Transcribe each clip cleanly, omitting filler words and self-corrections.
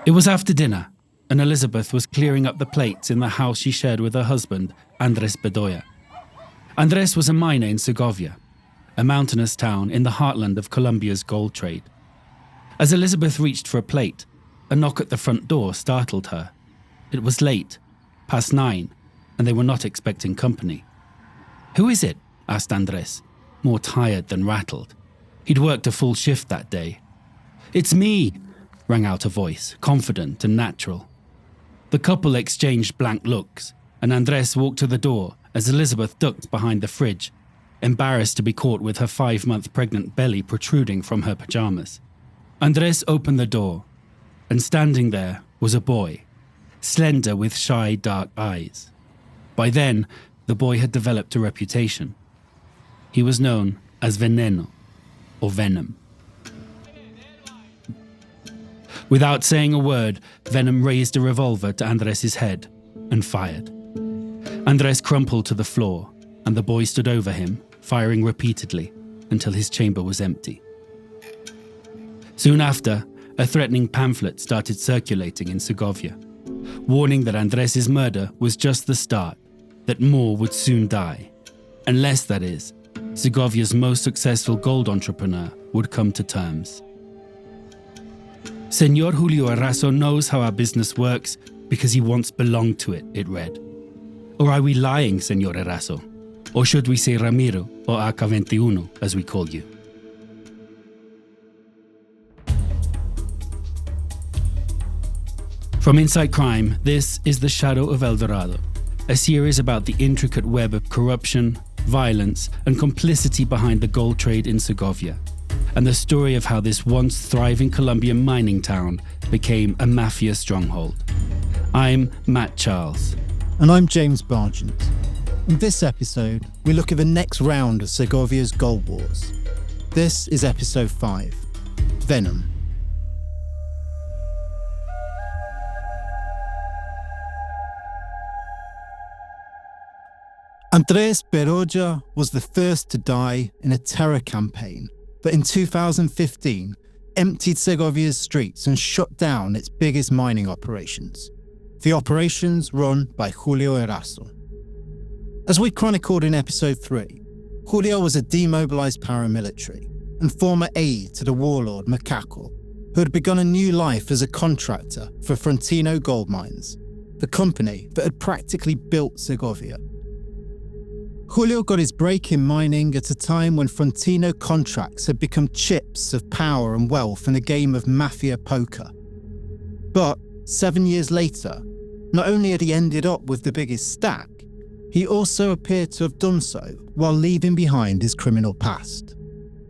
It was after dinner, and Elizabeth was clearing up the plates in the house she shared with her husband, Andrés Bedoya. Andrés was a miner in Segovia, a mountainous town in the heartland of Colombia's gold trade. As Elizabeth reached for a plate, a knock at the front door startled her. It was late, past 9, and they were not expecting company. "Who is it?" asked Andrés, more tired than rattled. He'd worked a full shift that day. "It's me," rang out a voice, confident and natural. The couple exchanged blank looks, and Andrés walked to the door as Elizabeth ducked behind the fridge, embarrassed to be caught with her 5-month pregnant belly protruding from her pajamas. Andrés opened the door, and standing there was a boy, slender with shy, dark eyes. By then, the boy had developed a reputation. He was known as Veneno, or Venom. Without saying a word, Venom raised a revolver to Andrés' head and fired. Andrés crumpled to the floor, and the boy stood over him, firing repeatedly until his chamber was empty. Soon after, a threatening pamphlet started circulating in Segovia, warning that Andrés' murder was just the start, that more would soon die, unless, that is, Segovia's most successful gold entrepreneur would come to terms. "Señor Julio Erazo knows how our business works because he once belonged to it," it read. "Or are we lying, Señor Erazo? Or should we say Ramiro or AK-21, as we call you?" From Inside Crime, this is The Shadow of El Dorado, a series about the intricate web of corruption, violence, and complicity behind the gold trade in Segovia, and the story of how this once thriving Colombian mining town became a mafia stronghold. I'm Matt Charles. And I'm James Bargent. In this episode, we look at the next round of Segovia's gold wars. This is episode 5, Venom. Andrés Bedoya was the first to die in a terror campaign that in 2015 emptied Segovia's streets and shut down its biggest mining operations, the operations run by Julio Erazo. As we chronicled in episode 3, Julio was a demobilized paramilitary and former aide to the warlord Macaco, who had begun a new life as a contractor for Frontino Gold Mines, the company that had practically built Segovia. Julio got his break in mining at a time when Frontino contracts had become chips of power and wealth in a game of mafia poker. But 7 years later, not only had he ended up with the biggest stack, he also appeared to have done so while leaving behind his criminal past,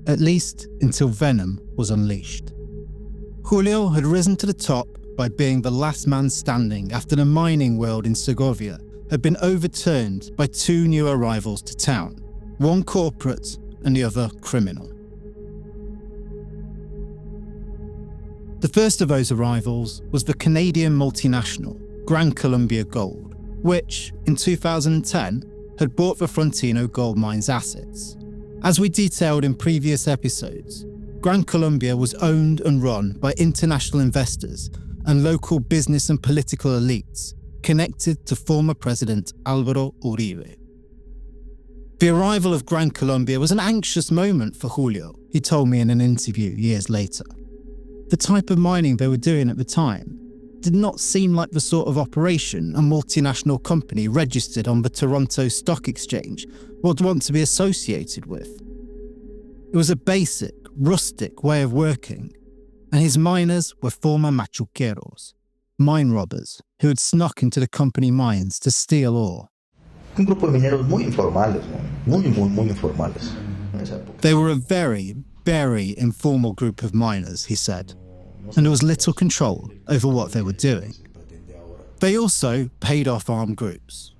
at least until Venom was unleashed. Julio had risen to the top by being the last man standing after the mining world in Segovia had been overturned by 2 new arrivals to town, one corporate and the other criminal. The first of those arrivals was the Canadian multinational Gran Colombia Gold, which, in 2010, had bought the Frontino Gold Mines assets. As we detailed in previous episodes, Gran Colombia was owned and run by international investors and local business and political elites connected to former President Álvaro Uribe. The arrival of Gran Colombia was an anxious moment for Julio, he told me in an interview years later. The type of mining they were doing at the time did not seem like the sort of operation a multinational company registered on the Toronto Stock Exchange would want to be associated with. It was a basic, rustic way of working, and his miners were former machuqueros, mine robbers who had snuck into the company mines to steal ore. Un grupo de mineros muy informales, muy informales. They were a very, very informal group of miners, he said, and there was little control over what they were doing. They also paid off armed groups.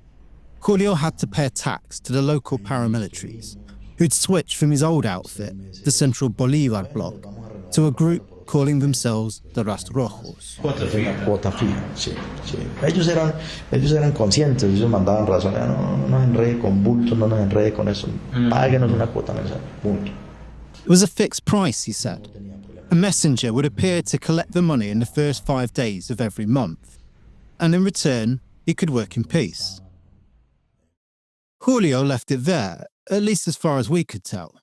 Julio had to pay a tax to the local paramilitaries, who'd switched from his old outfit, the Central Bolivar bloc, to a group calling themselves the Rastrojos. Cuota fija, sí. Ellos eran conscientes, ellos mandaban razón, no nos enrede con bultos, no nos enrede con eso, páguenos una cuota mensual, punto. It was a fixed price, he said. A messenger would appear to collect the money in the first 5 days of every month, and in return, he could work in peace. Julio left it there, at least as far as we could tell.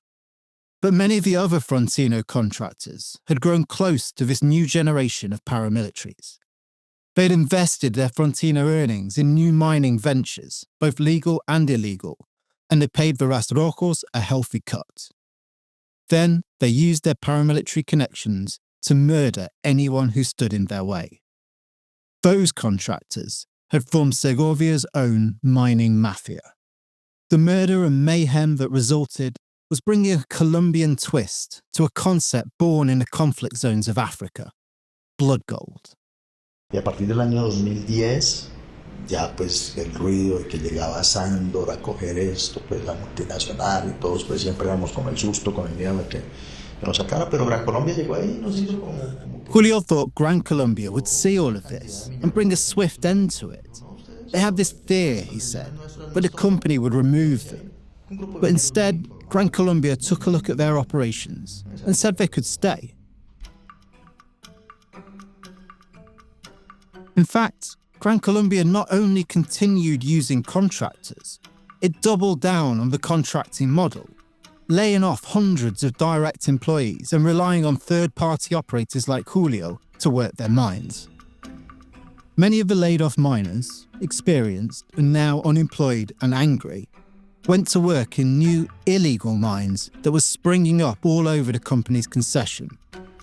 But many of the other Frontino contractors had grown close to this new generation of paramilitaries. They had invested their Frontino earnings in new mining ventures, both legal and illegal, and they paid the Rastrojos a healthy cut. Then they used their paramilitary connections to murder anyone who stood in their way. Those contractors had formed Segovia's own mining mafia. The murder and mayhem that resulted was bringing a Colombian twist to a concept born in the conflict zones of Africa: blood gold. Y a partir del año 2010, ya pues el ruido de que llegaba Sandor a coger esto, pues la multinacional y todos pues siempre éramos con el susto, con el miedo de que nos sacara, pero Gran Colombia llegó ahí y nos hizo como... Julio thought Gran Colombia would see all of this and bring a swift end to it. They had this fear, he said, that the company would remove them. But instead, Gran Colombia took a look at their operations and said they could stay. In fact, Gran Colombia not only continued using contractors, it doubled down on the contracting model, laying off hundreds of direct employees and relying on third-party operators like Julio to work their mines. Many of the laid-off miners, experienced and now unemployed and angry, went to work in new illegal mines that were springing up all over the company's concession,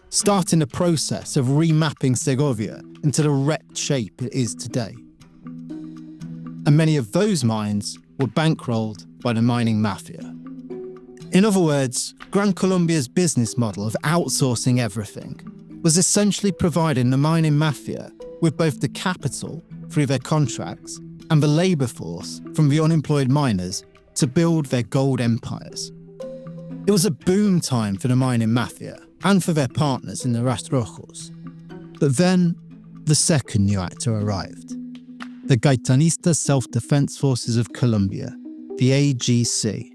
starting the process of remapping Segovia into the wrecked shape it is today. And many of those mines were bankrolled by the mining mafia. In other words, Gran Colombia's business model of outsourcing everything was essentially providing the mining mafia with both the capital through their contracts and the labour force from the unemployed miners to build their gold empires. It was a boom time for the mining mafia and for their partners in the Rastrojos. But then, the second new actor arrived. The Gaitanistas Self-Defense Forces of Colombia, the AGC.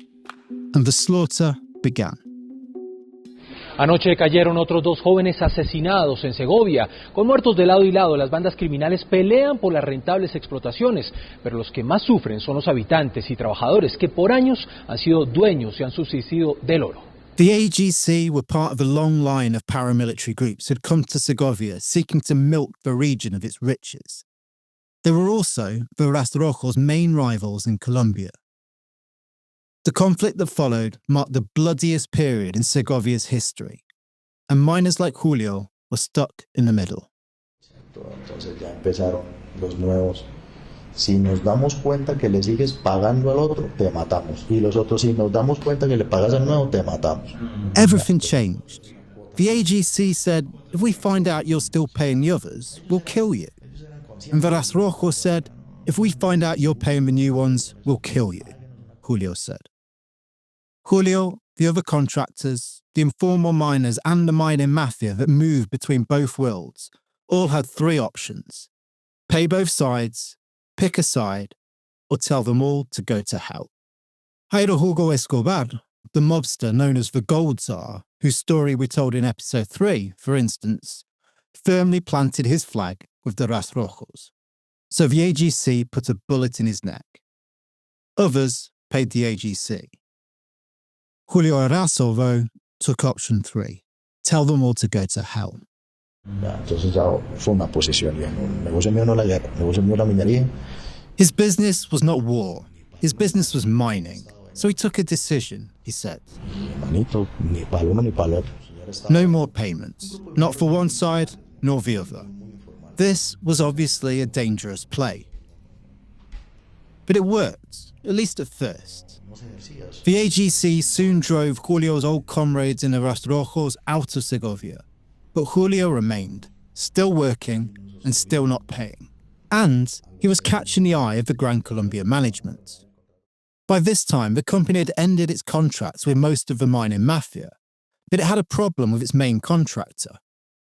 And the slaughter began. Anoche cayeron otros 2 jóvenes asesinados en Segovia. Con muertos de lado y lado, las bandas criminales pelean por las rentables explotaciones, pero los que más sufren son los habitantes y trabajadores que por años han sido dueños y han subsistido del oro. The AGC were part of a long line of paramilitary groups who had come to Segovia seeking to milk the region of its riches. They were also the Rastrojos' main rivals in Colombia. The conflict that followed marked the bloodiest period in Segovia's history, and miners like Julio were stuck in the middle. Entonces ya empezaron los nuevos. Si nos damos cuenta que le sigues pagando al otro, te matamos. Y los otros, si nos damos cuenta que le pagas al nuevo, te matamos. Everything changed. The AGC said, if we find out you're still paying the others, we'll kill you. And the Rastrojos said, if we find out you're paying the new ones, we'll kill you, Julio said. Julio, the other contractors, the informal miners and the mining mafia that moved between both worlds all had 3 options: pay both sides, pick a side, or tell them all to go to hell. Jairo Hugo Escobar, the mobster known as the Gold Tsar, whose story we told in episode 3, for instance, firmly planted his flag with the Rastrojos. So the AGC put a bullet in his neck. Others paid the AGC. Julio Erazo, though, took option 3. Tell them all to go to hell. Entonces ya fue una posición. El negocio mío no es la guerra, el negocio mío es la minería. His business was not war. His business was mining. So he took a decision, he said. Manito, ni para uno ni para otro. No more payments, not for one side nor the other. This was obviously a dangerous play. But it worked, at least at first. The AGC soon drove Julio's old comrades in the Rastrojos out of Segovia, but Julio remained, still working and still not paying. And he was catching the eye of the Gran Colombia management. By this time, the company had ended its contracts with most of the mining mafia, but it had a problem with its main contractor,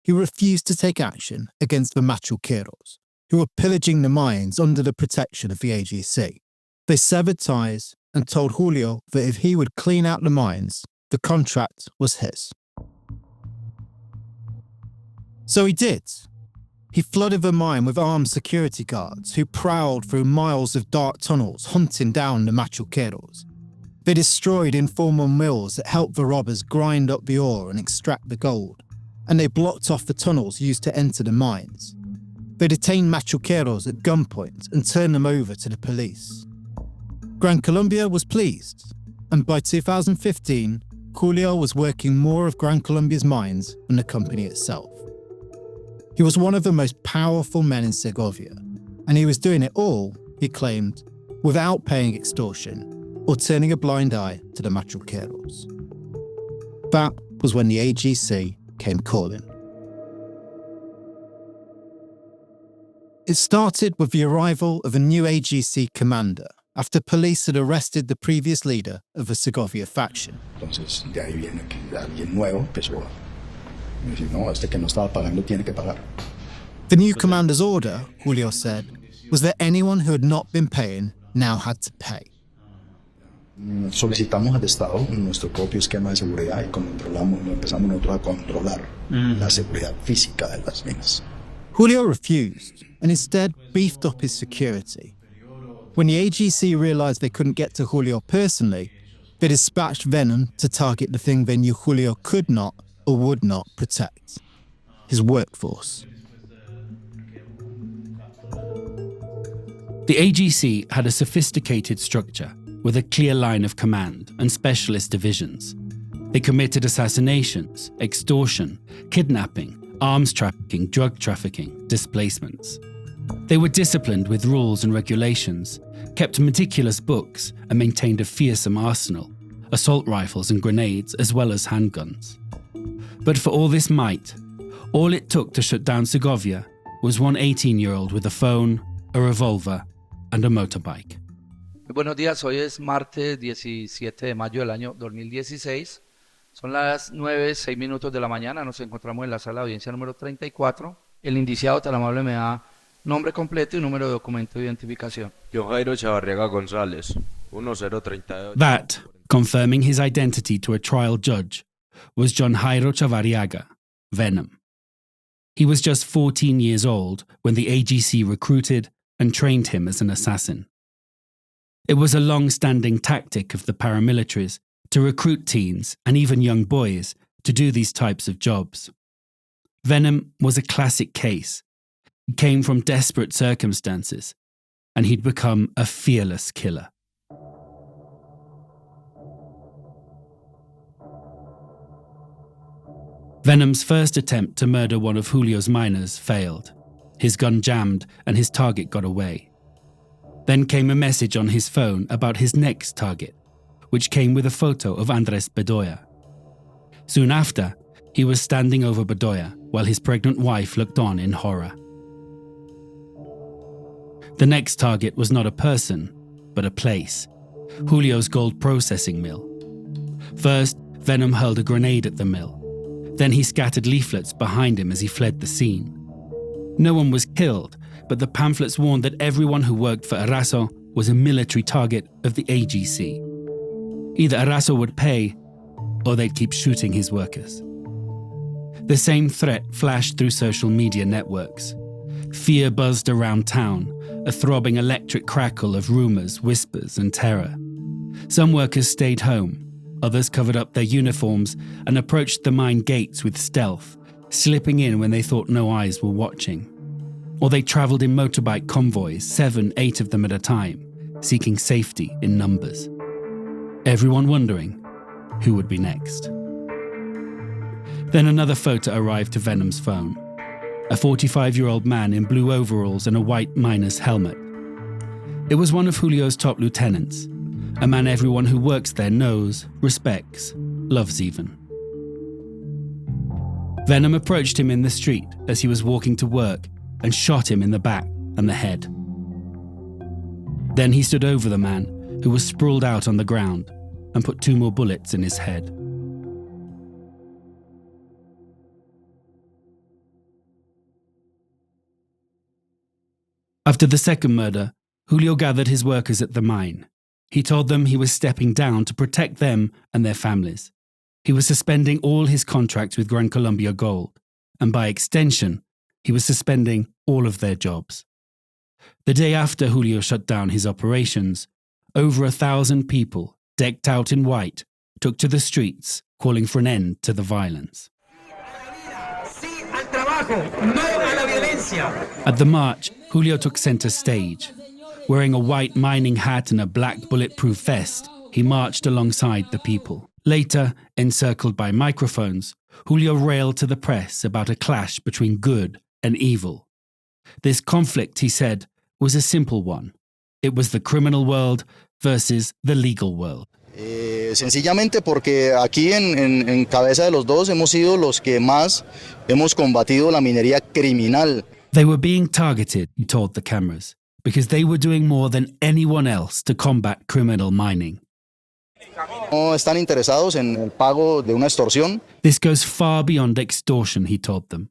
who refused to take action against the machuqueros, who were pillaging the mines under the protection of the AGC. They severed ties and told Julio that if he would clean out the mines, the contract was his. So he did. He flooded the mine with armed security guards who prowled through miles of dark tunnels hunting down the machuqueros. They destroyed informal mills that helped the robbers grind up the ore and extract the gold, and they blocked off the tunnels used to enter the mines. They detained machuqueros at gunpoint and turned them over to the police. Gran Colombia was pleased, and by 2015, Julio was working more of Gran Colombia's mines than the company itself. He was one of the most powerful men in Segovia, and he was doing it all, he claimed, without paying extortion or turning a blind eye to the machuqueros. That was when the AGC came calling. It started with the arrival of a new AGC commander after police had arrested the previous leader of the Segovia faction. Entonces, de ahí viene que alguien nuevo empezó a decir, no, este que no estaba pagando tiene que pagar. The new commander's order, Julio said, was that anyone who had not been paying now had to pay. Solicitamos al Estado nuestro propio esquema de seguridad y empezamos nosotros a controlar la seguridad física de las minas. Julio refused and instead beefed up his security. When the AGC realised they couldn't get to Julio personally, they dispatched Veneno to target the thing they knew Julio could not or would not protect: his workforce. The AGC had a sophisticated structure with a clear line of command and specialist divisions. They committed assassinations, extortion, kidnapping, arms trafficking, drug trafficking, displacements. They were disciplined with rules and regulations, kept meticulous books, and maintained a fearsome arsenal, assault rifles and grenades, as well as handguns. But for all this might, all it took to shut down Segovia was one 18-year-old with a phone, a revolver, and a motorbike. Buenos días, hoy es martes 17 de mayo del año 2016. Son las 9:06 de la mañana, nos encontramos en la sala de audiencia número 34. El indiciado tan amable me da nombre completo y número de documento de identificación. John Jairo Chavarriaga González, 1038. That, confirming his identity to a trial judge, was John Jairo Chavarriaga, Veneno. He was just 14 years old when the AGC recruited and trained him as an assassin. It was a long-standing tactic of the paramilitaries to recruit teens and even young boys to do these types of jobs. Veneno was a classic case. He came from desperate circumstances, and he'd become a fearless killer. Venom's first attempt to murder one of Julio's miners failed. His gun jammed and his target got away. Then came a message on his phone about his next target, which came with a photo of Andrés Bedoya. Soon after, he was standing over Bedoya while his pregnant wife looked on in horror. The next target was not a person, but a place: Julio's gold processing mill. First, Veneno hurled a grenade at the mill. Then he scattered leaflets behind him as he fled the scene. No one was killed, but the pamphlets warned that everyone who worked for Erazo was a military target of the AGC. Either Erazo would pay, or they'd keep shooting his workers. The same threat flashed through social media networks. Fear buzzed around town, a throbbing electric crackle of rumors, whispers, and terror. Some workers stayed home, others covered up their uniforms and approached the mine gates with stealth, slipping in when they thought no eyes were watching. Or they travelled in motorbike convoys, 7, 8 of them at a time, seeking safety in numbers. Everyone wondering who would be next. Then another photo arrived to Venom's phone. A 45-year-old man in blue overalls and a white miner's helmet. It was one of Julio's top lieutenants, a man everyone who works there knows, respects, loves even. Veneno approached him in the street as he was walking to work and shot him in the back and the head. Then he stood over the man, who was sprawled out on the ground, and put 2 more bullets in his head. After the second murder, Julio gathered his workers at the mine. He told them he was stepping down to protect them and their families. He was suspending all his contracts with Gran Colombia Gold and by extension, he was suspending all of their jobs. The day after Julio shut down his operations, over 1,000 people, decked out in white, took to the streets, calling for an end to the violence. At the march, Julio took center stage. Wearing a white mining hat and a black bulletproof vest, he marched alongside the people. Later, encircled by microphones, Julio railed to the press about a clash between good and evil. This conflict, he said, was a simple one. It was the criminal world versus the legal world. Sencillamente porque aquí en cabeza de los dos hemos sido los que más hemos combatido la minería criminal. They were being targeted, he told the cameras, because they were doing more than anyone else to combat criminal mining. No están interesados en el pago de una extorsión. This goes far beyond extortion, he told them.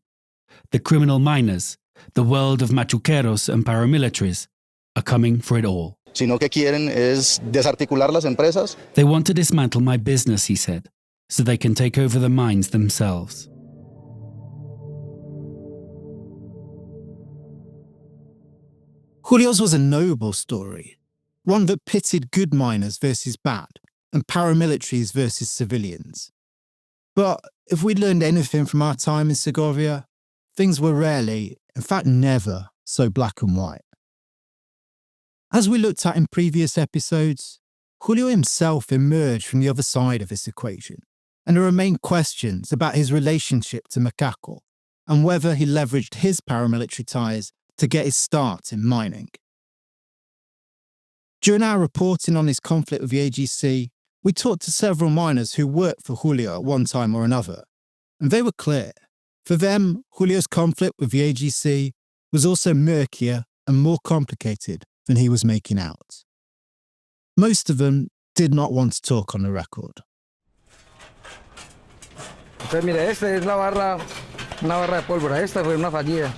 The criminal miners, the world of machuqueros and paramilitaries, are coming for it all. Sino que quieren es desarticular las empresas. They want to dismantle my business, he said, so they can take over the mines themselves. Julio's was a noble story, one that pitted good miners versus bad and paramilitaries versus civilians. But if we'd learned anything from our time in Segovia, things were rarely, in fact never, so black and white. As we looked at in previous episodes, Julio himself emerged from the other side of this equation, and there remain questions about his relationship to Macaco and whether he leveraged his paramilitary ties to get his start in mining. During our reporting on his conflict with the AGC, we talked to several miners who worked for Julio at one time or another, and they were clear. For them, Julio's conflict with the AGC was also murkier and more complicated than he was making out. Most of them did not want to talk on the record. Entonces, mire, esta es una barra de pólvora. Esta fue una fallida.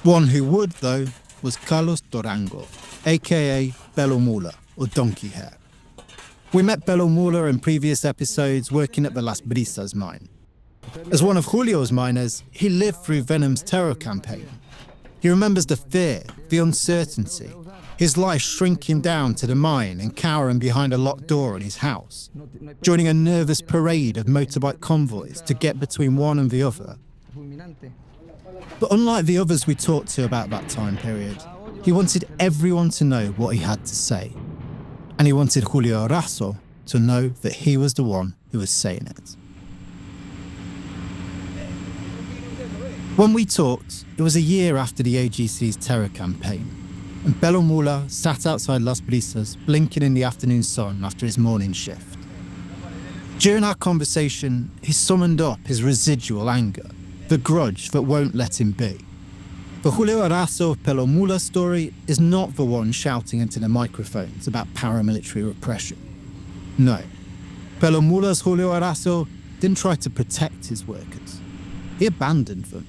One who would, though, was Carlos Durango, aka Belo Mula, or Donkey Hair. We met Belo Mula in previous episodes working at the Las Brisas mine. As one of Julio's miners, he lived through Venom's terror campaign. He remembers the fear, the uncertainty, his life shrinking down to the mine and cowering behind a locked door in his house, joining a nervous parade of motorbike convoys to get between one and the other. But unlike the others we talked to about that time period, he wanted everyone to know what he had to say. And he wanted Julio Erazo to know that he was the one who was saying it. When we talked, it was a year after the AGC's terror campaign, and Belo Mula sat outside Las Brisas blinking in the afternoon sun after his morning shift. During our conversation, he summoned up his residual anger, the grudge that won't let him be. The Julio Erazo of Belo Mula's story is not the one shouting into the microphones about paramilitary repression. No, Belo Mula's Julio Erazo didn't try to protect his workers. He abandoned them.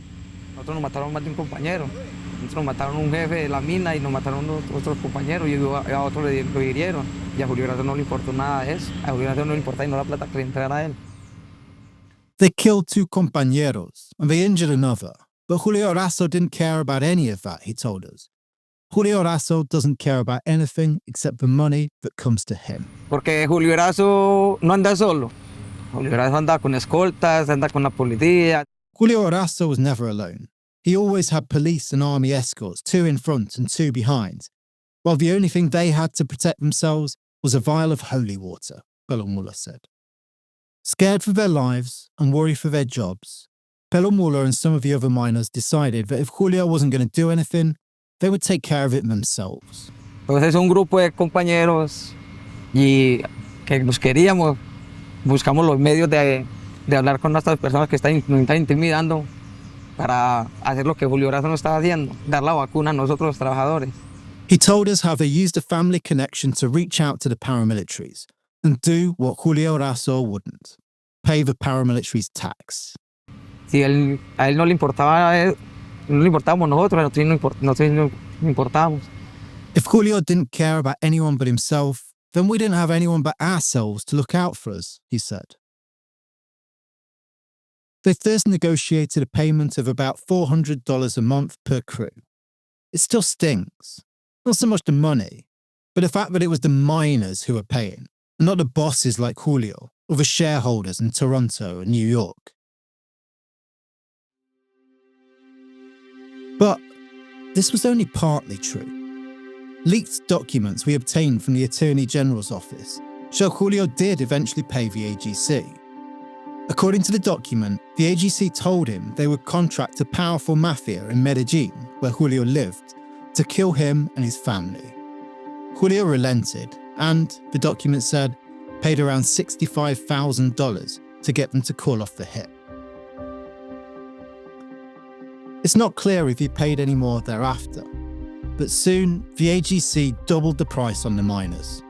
Nosotros nos mataron más de un compañero. Nosotros nos mataron un jefe de la mina y nos mataron otros compañeros y a otro lo hirieron. Y a Julio Erazo no le importó nada de eso. A Julio Erazo no le importaba y no la plata que le entregara a él. They killed two compañeros and they injured another. But Julio Erazo didn't care about any of that, he told us. Julio Erazo doesn't care about anything except the money that comes to him. Porque Julio Erazo no anda solo. Julio Erazo anda con escoltas, anda con la policía. Julio Erazo was never alone. He always had police and army escorts, 2 in front and 2 behind, while the only thing they had to protect themselves was a vial of holy water, Belo Mula said. Scared for their lives and worried for their jobs, Belo Mula and some of the other miners decided that if Julio wasn't going to do anything, they would take care of it themselves. Entonces un grupo de compañeros y que nos queríamos, buscamos los medios de hablar con estas personas que nos están intimidando para hacer lo que Julio Erazo no estaba haciendo, dar la vacuna a nosotros los trabajadores. He told us how they used a family connection to reach out to the paramilitaries and do what Julio Erazo wouldn't, pay the paramilitaries' tax. Si a él no le importaba, no le importábamos nosotros, nosotros no importábamos. If Julio didn't care about anyone but himself, then we didn't have anyone but ourselves to look out for us, he said. They first negotiated a payment of about $400 a month per crew. It still stings. Not so much the money, but the fact that it was the miners who were paying, and not the bosses like Julio or the shareholders in Toronto and New York. But this was only partly true. Leaked documents we obtained from the Attorney General's office show Julio did eventually pay the AGC. According to the document, the AGC told him they would contract a powerful mafia in Medellin, where Julio lived, to kill him and his family. Julio relented and, the document said, paid around $65,000 to get them to call off the hit. It's not clear if he paid any more thereafter, but soon the AGC doubled the price on the miners.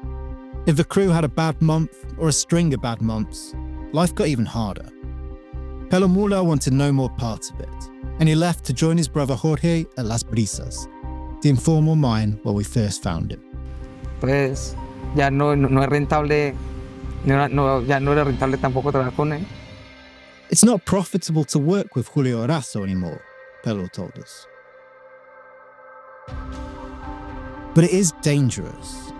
If the crew had a bad month or a string of bad months, life got even harder. Pelomula wanted no more part of it, and he left to join his brother Jorge at Las Brisas, the informal mine where we first found him. Pues ya no es rentable, ya no era rentable tampoco trabajar con él. It's not profitable to work with Julio Erazo anymore, Pelo told us. But it is dangerous.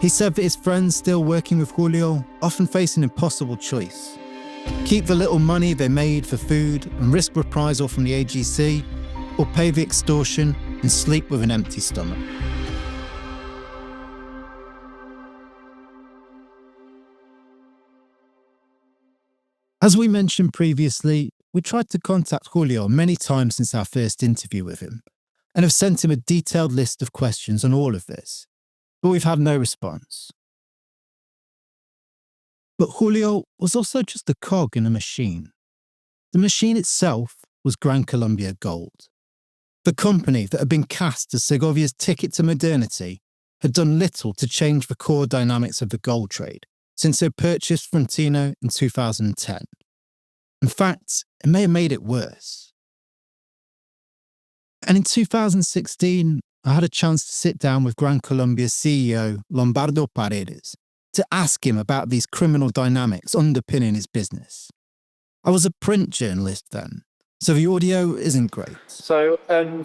He said that his friends still working with Julio often face an impossible choice. Keep the little money they made for food and risk reprisal from the AGC, or pay the extortion and sleep with an empty stomach. As we mentioned previously, we tried to contact Julio many times since our first interview with him, and have sent him a detailed list of questions on all of this, but we've had no response. But Julio was also just a cog in a machine. The machine itself was Gran Colombia Gold. The company that had been cast as Segovia's ticket to modernity had done little to change the core dynamics of the gold trade since it purchased Frontino in 2010. In fact, it may have made it worse. And in 2016, I had a chance to sit down with Gran Colombia's CEO, Lombardo Paredes, to ask him about these criminal dynamics underpinning his business. I was a print journalist then, so the audio isn't great. So,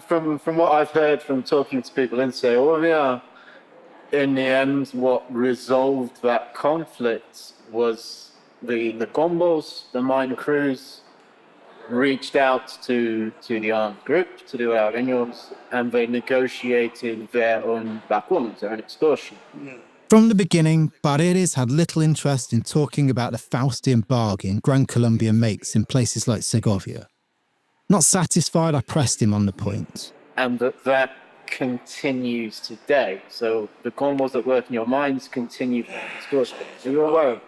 from what I've heard from talking to people in Segovia, in the end, what resolved that conflict was the combos, the mine crews, reached out to the armed group, to the Araños, and they negotiated their own vacuums, their own extortion. From the beginning, Paredes had little interest in talking about the Faustian bargain Gran Colombia makes in places like Segovia. Not satisfied, I pressed him on the point. And that continues today. So the combos that work in your mines continue extortion. So you're aware?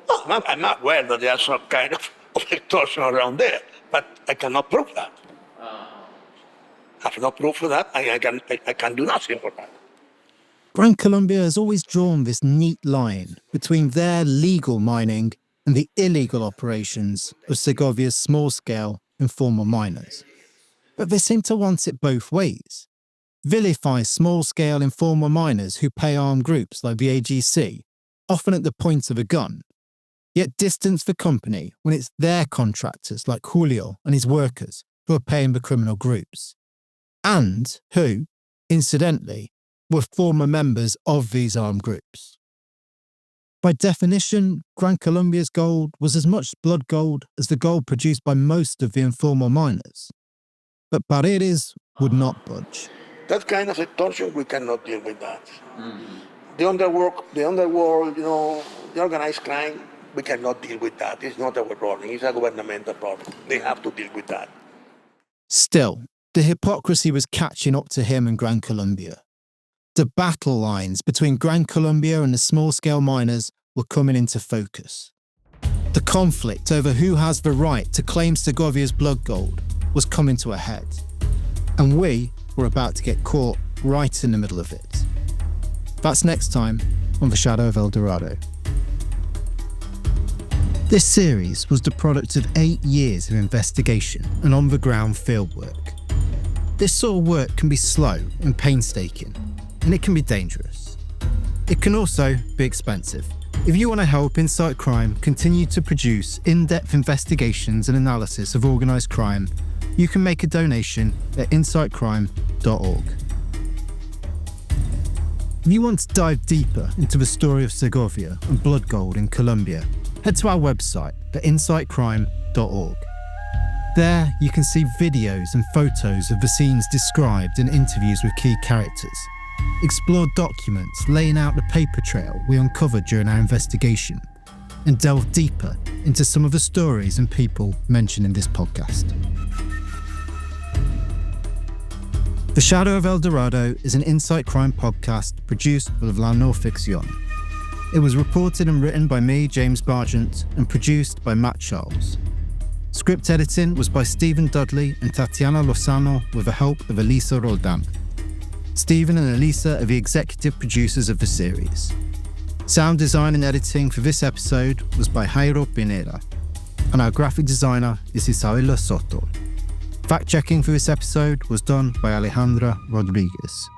No, I'm not aware that there's some kind of extortion around there, but I cannot prove that. I have no proof for that. I can do nothing for that. Gran Colombia has always drawn this neat line between their legal mining and the illegal operations of Segovia's small-scale informal miners. But they seem to want it both ways. Vilify small-scale informal miners who pay armed groups like the AGC, often at the point of a gun, yet distance the company when it's their contractors like Julio and his workers who are paying the criminal groups, and who, incidentally, were former members of these armed groups. By definition, Gran Colombia's gold was as much blood gold as the gold produced by most of the informal miners. But Paredes would not budge. That kind of extortion, we cannot deal with that. The underworld, the organized crime, we cannot deal with that. It's not our problem. It's a governmental problem. They have to deal with that. Still, the hypocrisy was catching up to him and Gran Colombia. The battle lines between Gran Colombia and the small-scale miners were coming into focus. The conflict over who has the right to claim Segovia's blood gold was coming to a head. And we were about to get caught right in the middle of it. That's next time on The Shadow of El Dorado. This series was the product of 8 years of investigation and on-the-ground fieldwork. This sort of work can be slow and painstaking, and it can be dangerous. It can also be expensive, If you want to help Insight Crime continue to produce in-depth investigations and analysis of organised crime, you can make a donation at insightcrime.org. If you want to dive deeper into the story of Segovia and blood gold in Colombia, head to our website at insightcrime.org. There you can see videos and photos of the scenes described in interviews with key characters, explore documents laying out the paper trail we uncovered during our investigation, and delve deeper into some of the stories and people mentioned in this podcast. The Shadow of El Dorado is an Insight Crime podcast produced by La No Ficción. It was reported and written by me, James Bargent, and produced by Matt Charles. Script editing was by Stephen Dudley and Tatiana Lozano with the help of Elisa Roldan. Stephen and Elisa are the executive producers of the series. Sound design and editing for this episode was by Jairo Pineda, and our graphic designer is Isabella Soto. Fact-checking for this episode was done by Alejandra Rodriguez.